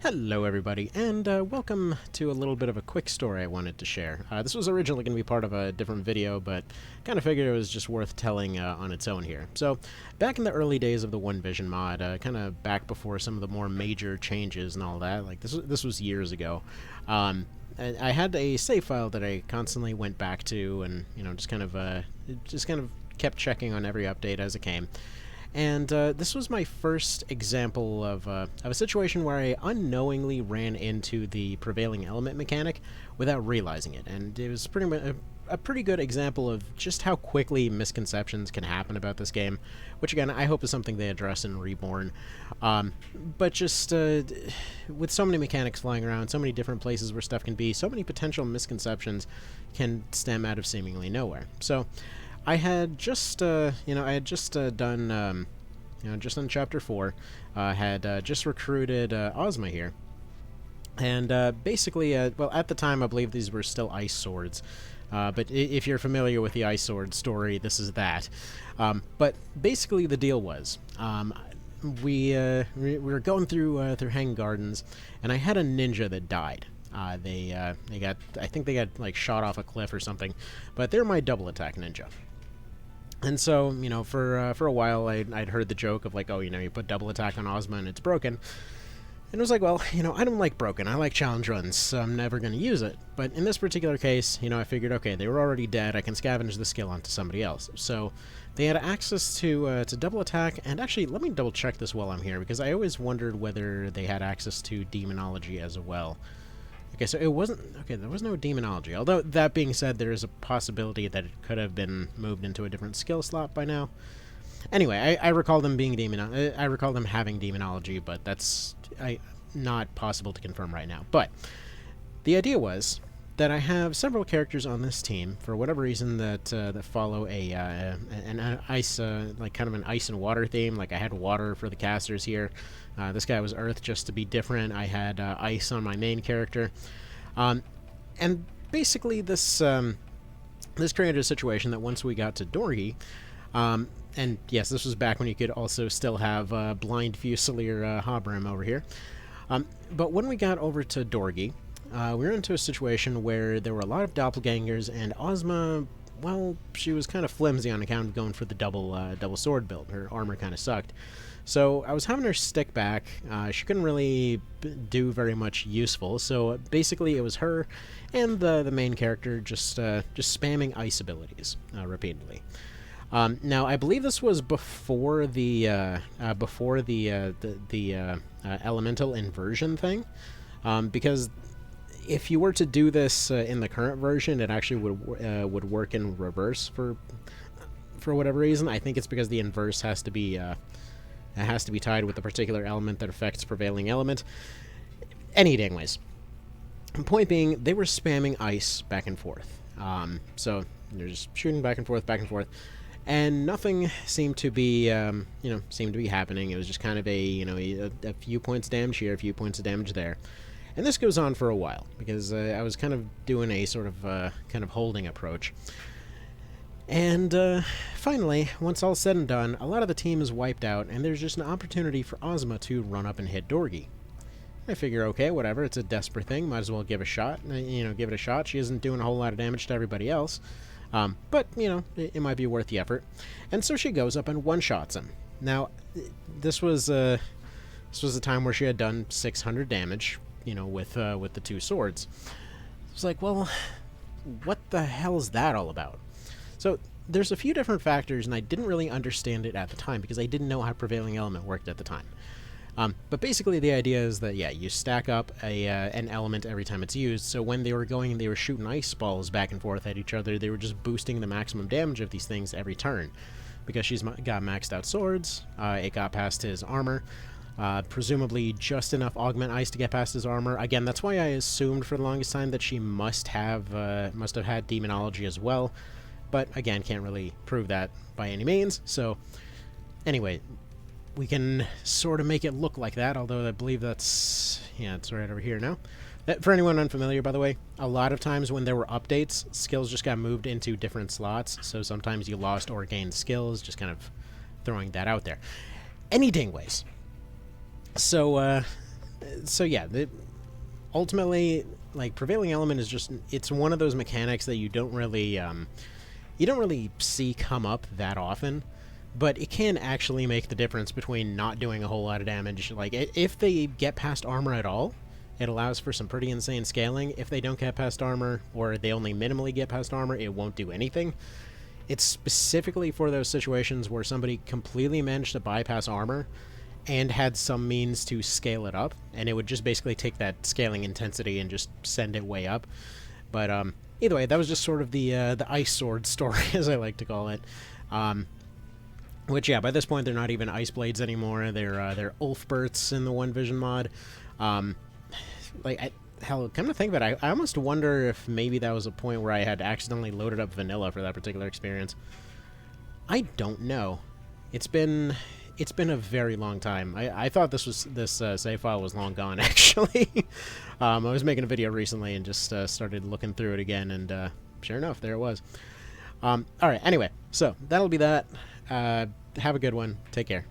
Hello everybody, and welcome to a little bit of a quick story I wanted to share. This was originally going to be part of a different video, but kind of figured it was just worth telling on its own here. So, back in the early days of the One Vision mod, kind of back before some of the more major changes and all that, like this was years ago, I had a save file that I constantly went back to, and just kind of kept checking on every update as it came. And this was my first example of a situation where I unknowingly ran into the Prevailing Element mechanic without realizing it. And it was pretty much a pretty good example of just how quickly misconceptions can happen about this game, which again, I hope is something they address in Reborn. But just with so many mechanics flying around, so many different places where stuff can be, so many potential misconceptions can stem out of seemingly nowhere. So I had just, done, just on Chapter 4, had just recruited Ozma here. And basically, well, at the time, I believe these were still ice swords. But if you're familiar with the ice sword story, this is that. But basically, the deal was, we were going through Hanging Gardens, and I had a ninja that died. They got, I think they got like shot off a cliff or something, but they're my double attack ninja. And so, for a while, I'd heard the joke of like, oh, you put double attack on Ozma and it's broken. And it was like, well, I don't like broken. I like challenge runs, so I'm never going to use it. But in this particular case, I figured, okay, they were already dead. I can scavenge the skill onto somebody else. So they had access to double attack. And actually, let me double check this while I'm here, because I always wondered whether they had access to demonology as well. Okay, so it wasn't... Okay, there was no demonology. Although, that being said, there is a possibility that it could have been moved into a different skill slot by now. Anyway, I recall them being I recall them having demonology, but that's not possible to confirm right now. But the idea was that I have several characters on this team, for whatever reason, that follow an ice, like kind of an ice and water theme. Like I had water for the casters here. This guy was earth just to be different. I had ice on my main character. And basically this created a situation that once we got to Dorgi, and yes, this was back when you could also still have Blind Fusilier Habrim over here. But when we got over to Dorgi, we were into a situation where there were a lot of doppelgangers, and Ozma, well, she was kind of flimsy on account of going for the double sword build. Her armor kind of sucked. So I was having her stick back. She couldn't really do very much useful, so basically it was her and the main character just spamming ice abilities repeatedly. Now I believe this was before the elemental inversion thing, because if you were to do this in the current version, it actually would work in reverse for whatever reason. I think it's because the inverse has to be tied with the particular element that affects Prevailing Element. Any dang ways. Point being, they were spamming ice back and forth. So they're just shooting back and forth, and nothing seemed to be happening. It was just kind of a few points damage here, a few points of damage there. And this goes on for a while, because I was kind of doing a sort of kind of holding approach. And finally, once all's said and done, a lot of the team is wiped out, and there's just an opportunity for Ozma to run up and hit Dorgi. I figure, okay, whatever, it's a desperate thing, might as well give a shot. Give it a shot. She isn't doing a whole lot of damage to everybody else. But, it might be worth the effort. And so she goes up and one-shots him. Now, this was a time where she had done 600 damage, with the two swords. It's like, well, what the hell is that all about? So there's a few different factors, and I didn't really understand it at the time, because I didn't know how Prevailing Element worked at the time. But basically the idea is that, yeah, you stack up an element every time it's used, so when they were shooting ice balls back and forth at each other, they were just boosting the maximum damage of these things every turn. Because she's got maxed out swords, it got past his armor, presumably just enough augment ice to get past his armor. Again, that's why I assumed for the longest time that she must have had demonology as well, but again, can't really prove that by any means. So anyway, we can sort of make it look like that, although I believe that's... yeah, it's right over here now. For anyone unfamiliar, by the way, a lot of times when there were updates, skills just got moved into different slots, so sometimes you lost or gained skills, just kind of throwing that out there. Any dingways. So so yeah, ultimately, like, Prevailing Element is just, it's one of those mechanics that you don't really see come up that often, but it can actually make the difference between not doing a whole lot of damage. Like, if they get past armor at all, it allows for some pretty insane scaling. If they don't get past armor, or they only minimally get past armor, it won't do anything. It's specifically for those situations where somebody completely managed to bypass armor and had some means to scale it up, and it would just basically take that scaling intensity and just send it way up. But either way, that was just sort of the ice sword story, as I like to call it. Which, yeah, by this point they're not even ice blades anymore. They're Ulfberts in the One Vision mod. Hell, come to think of it, I almost wonder if maybe that was a point where I had accidentally loaded up vanilla for that particular experience. I don't know. It's been a very long time. I thought this save file was long gone, actually. I was making a video recently and just started looking through it again, and sure enough, there it was. Alright, anyway, so that'll be that. Have a good one. Take care.